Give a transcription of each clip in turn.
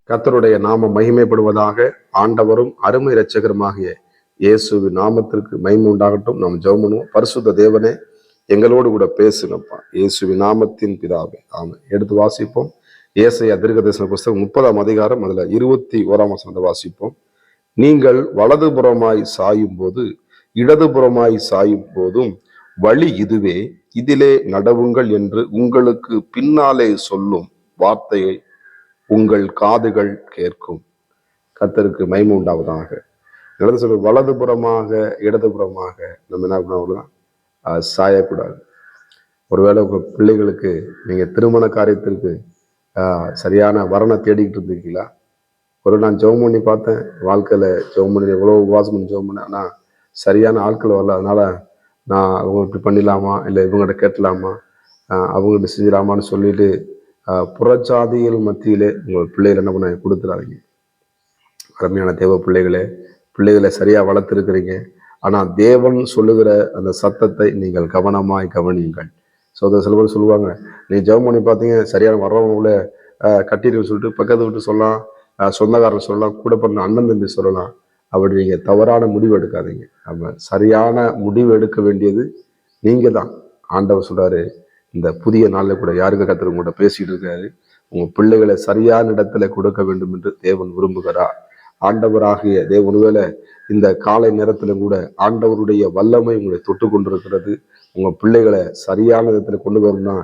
கர்த்தருடைய நாமம் மகிமைப்படுவதாக. ஆண்டவரும் அருமை இரட்சகருமாகிய இயேசுவின் நாமத்திற்கு மகிமை உண்டாகட்டும். நாம் ஜெபம் பண்ணுவோம். பரிசுத்த தேவனே, எங்களோடு கூட பேசுங்கப்பா. இயேசுவின் நாமத்தின் பிதாவே, ஆமென். எடுத்து வாசிப்போம். ஏசாயா தீர்க்கதரிசன புஸ்தகம் 30ஆம் அதிகாரம், அதுல 21ஆம் வசனத்தை வாசிப்போம். நீங்கள் வலதுபுறமாய் சாயும் போது இடதுபுறமாய் சாயும் போதும் வழி இதுவே, இதிலே நடவுங்கள் என்று உங்களுக்கு பின்னாலே சொல்லும் வார்த்தையை உங்கள் காதுகள் கேட்கும். கர்த்தருக்கு மகிமை உண்டாவதாக. இடது சொல்ல வலதுபுறமாக இடதுபுறமாக நம்ம என்ன பண்ணலாம், சாயக்கூடாது. ஒருவேளை உங்க பிள்ளைகளுக்கு நீங்க திருமண காரியத்திற்கு சரியான வரனை தேடிக்கிட்டு இருந்திருக்கீங்களா? ஒரு நான் ஜெபம் பண்ணி பார்த்தேன், வாழ்க்கையில ஜெபம் பண்ணி எவ்வளோ உபவாசம் பண்ணி ஜெபம் பண்ணேன், ஆனால் சரியான ஆட்கள் வரல. அதனால நான் அவங்க இப்படி பண்ணிடலாமா, இல்லை இவங்ககிட்ட கேட்டலாமா, அவங்ககிட்ட செஞ்சிடலாமான்னு சொல்லிட்டு புறச்சாதிகள் மத்தியிலே உங்கள் பிள்ளைகள் என்ன பண்ண கொடுத்துடாதீங்க. அருமையான தேவ பிள்ளைகளை சரியா வளர்த்துருக்கிறீங்க. ஆனால் தேவன் சொல்லுகிற அந்த சத்தத்தை நீங்கள் கவனமாய் கவனியுங்கள். சில பேர் சொல்லுவாங்க, நீ ஜெபம் பண்ணி பார்த்தீங்க சரியான வர்றவங்கள கட்டிட்டு சொல்லிட்டு பக்கத்து விட்டு சொல்லலாம், சொந்தக்காரர் சொல்லலாம், கூட பிறந்த அண்ணன் தம்பி சொல்லலாம். அப்படி நீங்க தவறான முடிவு எடுக்காதீங்க. நம்ம சரியான முடிவு எடுக்க வேண்டியது நீங்க தான். ஆண்டவர் சொல்றாரு, இந்த புதிய நாளில் கூட யாருக்கு கர்த்தர் கூட பேசிட்டு இருக்காரு, உங்க பிள்ளைகளை சரியான இடத்துல கொடுக்க வேண்டும் என்று தேவன் விரும்புகிறார். ஆண்டவராகிய தேவன் ஒருவேளை இந்த காலை நேரத்துல கூட ஆண்டவருடைய வல்லமை உங்களை தொட்டு கொண்டிருக்கிறது. உங்க பிள்ளைகளை சரியான விதத்துல கொண்டு வரணும்னா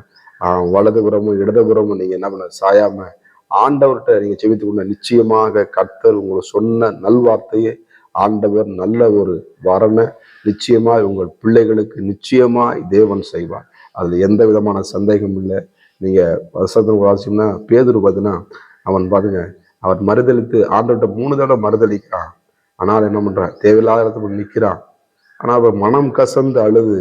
வலதுபுறமும் இடதுபுறமும் நீங்க என்ன பண்ண சாயாம ஆண்டவர்கிட்ட நீங்க செவித்து கொண்ட நிச்சயமாக கர்த்தர் உங்களை சொன்ன நல்வார்த்தையை ஆண்டவர் நல்ல ஒரு வரனை நிச்சயமா உங்கள் பிள்ளைகளுக்கு நிச்சயமாய் தேவன் செய்வார். அதுல எந்த விதமான சந்தேகம் இல்லை. நீங்க வசனம் வாசிச்சோம்னா பேதுரு பார்த்தீங்கன்னா அவன் பாருங்க, அவன் மறுதளித்து ஆண்டவர்கிட்ட 3 தடவை மறுதளிக்கிறான். ஆனால் என்ன பண்றான், தேவையில்லாத இடத்துல நிற்கிறான். ஆனா அவன் மனம் கசந்து அழுது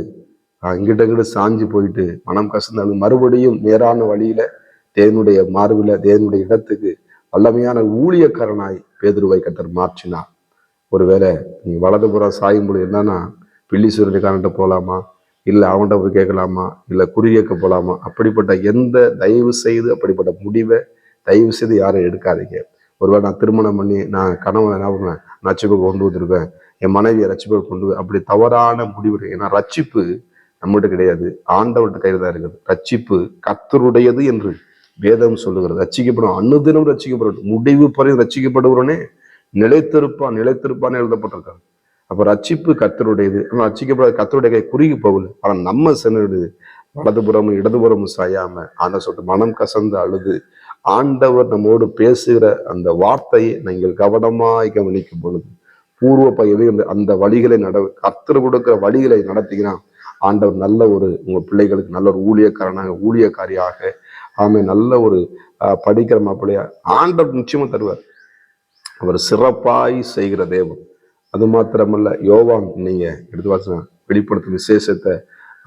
இங்கிட்ட சாஞ்சு போயிட்டு மனம் கசந்து அழுது மறுபடியும் நேரான வழியில தேவனுடைய மார்பில தேவனுடைய இடத்துக்கு வல்லமையான ஊழியக்காரனாய் பேதுருவை கர்த்தர் மாற்றினார். ஒருவேளை நீ வலதுபுறம் சாயும் பொழுது என்னன்னா, பில்லி சூரியக்காரன்ட்ட போகலாமா, இல்லை அவன்கிட்ட போய் கேட்கலாமா, இல்லை குறியேற்க போகலாமா, அப்படிப்பட்ட எந்த தயவு செய்து அப்படிப்பட்ட முடிவை தயவு செய்து யாரும் எடுக்காதீங்க. ஒருவேளை நான் திருமணம் பண்ணி நான் கணவன் என்ன பண்ணுவேன், ரட்சிப்புக்கு கொண்டு வந்துருவேன், என் மனைவியை ரட்சிப்புக்கு கொண்டு அப்படி தவறான முடிவு. ஏன்னா ரட்சிப்பு நம்மகிட்ட கிடையாது, ஆண்டவர்கிட்ட கையில் தான் இருக்குது. ரட்சிப்பு கர்த்தருடையது என்று வேதம் சொல்லுகிறது. ரட்சிக்கப்படும், அனுதினம் ரட்சிக்கப்படும், முடிவு பறையும் ரட்சிக்கப்படுகிறோனே நிலைத்திருப்பான்னு எழுதப்பட்டிருக்காங்க. அப்ப ரட்சிப்பு கர்த்தருடையது. ஆனால் ரட்சிக்கப்படாத கர்த்தருடைய கை குறுகி போகல. ஆனா நம்ம சென்றது வலதுபுறமும் இடதுபுறமும் சாயாம ஆண்ட சொல்லிட்டு மனம் கசந்து அழுது ஆண்டவர் நம்மோடு பேசுகிற அந்த வார்த்தையை நீங்கள் கவனமாய் கவனிக்கும் பொழுது பூர்வ பயிரை அந்த வழிகளை கர்த்தர் கொடுக்கிற வழிகளை நடத்திங்கன்னா ஆண்டவர் நல்ல ஒரு உங்க பிள்ளைகளுக்கு நல்ல ஒரு ஊழியக்காரியாக நல்ல ஒரு படிக்கிற மாப்பிள்ளையா ஆண்டவர் நிச்சயமா தருவார். அவர் சிறப்பாய் செய்கிற தேவன். அது மாத்திரமல்ல, யோவான் நீங்க எடுத்து வாசினா வெளிப்படுத்தும் விசேஷத்தை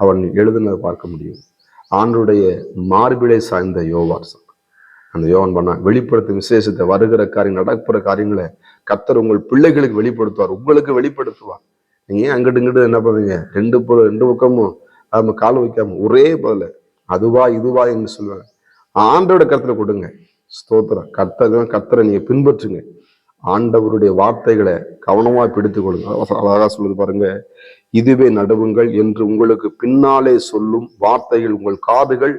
அவன் எழுதுனதை பார்க்க முடியும். ஆண்டுடைய மார்பிலை சாய்ந்த யோவான், அந்த யோவான் பண்ண வெளிப்படுத்தும் விசேஷத்தை வருகிற காரியம் நடக்கிற காரியங்களை கர்த்தர் உங்கள் பிள்ளைகளுக்கு வெளிப்படுத்துவார், உங்களுக்கு வெளிப்படுத்துவார். நீங்க அங்கிட்டு இங்கிட்டு என்ன பண்ணுவீங்க, ரெண்டு பக்கமும் நம்ம கால் வைக்காம ஒரே போல அதுவா இதுவா என்று சொல்லுவாங்க. ஆண்டோட கர்த்தரை கொடுங்க. ஸ்தோத்திரம். கர்த்தரை நீங்க பின்பற்றுங்க. ஆண்டவருடைய வார்த்தைகளை கவனமா பிடித்துக் கொள்ளுங்க. அழகா சொல்லுது பாருங்க, இதுவே நடுவுங்கள் என்று உங்களுக்கு பின்னாலே சொல்லும் வார்த்தைகள் உங்கள் காதுகள்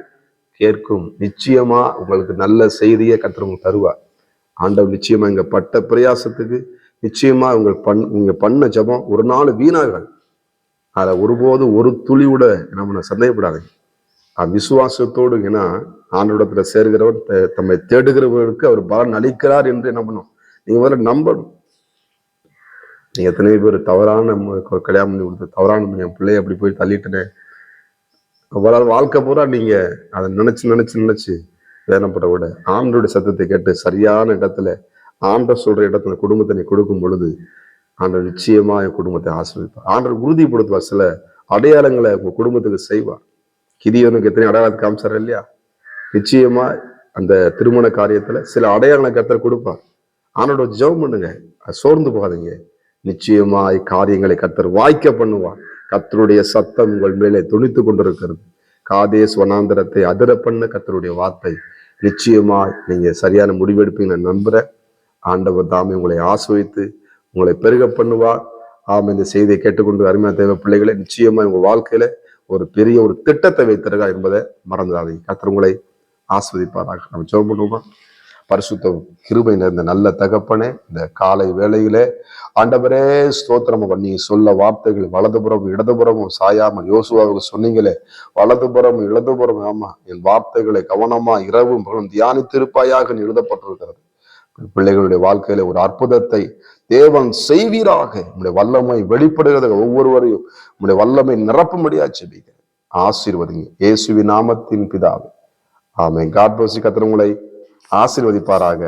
கேட்கும். நிச்சயமா உங்களுக்கு நல்ல செய்தியை கர்த்தர் உங்களுக்கு தருவார். ஆண்டவர் நிச்சயமா இங்க பட்ட பிரயாசத்துக்கு நிச்சயமா நீங்க பண்ண ஜபம் ஒரு நாள் வீணாகாது. அதை ஒருபோது ஒரு துளியோட நம்ம சந்தேகப்படாதீங்க. விசுவாசத்தோடு, ஏன்னா ஆண்டவரிடத்துல சேர்கிறவர் தம்மை தேடுகிறவர்களுக்கு அவர் பலன் அளிக்கிறார் என்று என்ன பண்ணும், நீங்க முதல்ல நம்பணும். நீங்க எத்தனை பேர் தவறான கல்யாணம் பண்ணி கொடுத்து தவறான என் பிள்ளைய அப்படி போய் தள்ளிட்டுனேன் வாழ்க்கை பூரா நீங்க அதை நினைச்சு வேதனைப்பட விட ஆண்டோட சத்தத்தை கேட்டு சரியான இடத்துல ஆண்டவர் சொல்ற இடத்துல குடும்பத்தை நீ கொடுக்கும் பொழுது ஆண்டவர் நிச்சயமா என் குடும்பத்தை ஆசீர்வதிப்பார். ஆண்டவர் உறுதிப்படுத்துவார். சில அடையாளங்களை உங்க குடும்பத்துக்கு செய்வார். கிதியோனுக்கு எத்தனை அடையாளத்தை காமிச்சார் இல்லையா? நிச்சயமா அந்த திருமண காரியத்துல சில அடையாளங்களை கர்த்தர் கொடுப்பார். ஆண்டோட ஜெபம் பண்ணுங்க, சோர்ந்து போகாதீங்க. நிச்சயமாய் காரியங்களை கர்த்தர் வாய்க்க பண்ணுவார். கர்த்தருடைய சத்தம் உங்கள் மேலே துணித்து கொண்டிருக்கிறது. காதேஸ் வனாந்தரத்தை அதிர பண்ண கர்த்தருடைய வார்த்தை நிச்சயமா நீங்க சரியான முடிவெடுப்பீங்க நான் நம்புறேன். ஆண்டவர் தாமே உங்களை ஆசிர்வதித்து உங்களை பெருக பண்ணுவார். ஆம், இந்த செய்தியை கேட்டுக்கொண்டு அருமையான தேவ பிள்ளைகளை, நிச்சயமா உங்க வாழ்க்கையில ஒரு பெரிய ஒரு திட்டத்தை வைத்திருக்கா என்பதை மறந்துடாதீங்க. கர்த்தர் உங்களை ஆஸ்வதிப்பாராக. நம்ம ஜெபம் பண்ணுவோமா? பரிசுத்த கிருபை நிறைந்த நல்ல தகப்பனே, இந்த காலை வேளையிலே ஆண்டவரே ஸ்தோத்திரம். பண்ணி சொல்ல வார்த்தைகள் வலதுபுறம் இடதுபுறமும் சாயாமல் யோசுவாவுக்கு சொன்னீங்களே, வலதுபுறம் இடதுபுறம், ஆமா, என் வார்த்தைகளை கவனமா இரவும் பகலும் தியானித்திருப்பாயாக எழுதப்பட்டிருக்கிறது. பிள்ளைகளுடைய வாழ்க்கையில ஒரு அற்புதத்தை தேவன் செய்வீராக. உங்களுடைய வல்லமை வெளிப்படுகிறது. ஒவ்வொருவரையும் உங்களுடைய வல்லமை நிரப்பும்படியா ஜெபிக்கிறேன். ஆசீர்வதிங்க இயேசுவின் நாமத்தின் பிதாவே, ஆமென். God bless you. கர்த்தர் உங்களை ஆசீர்வதிப்பாராக.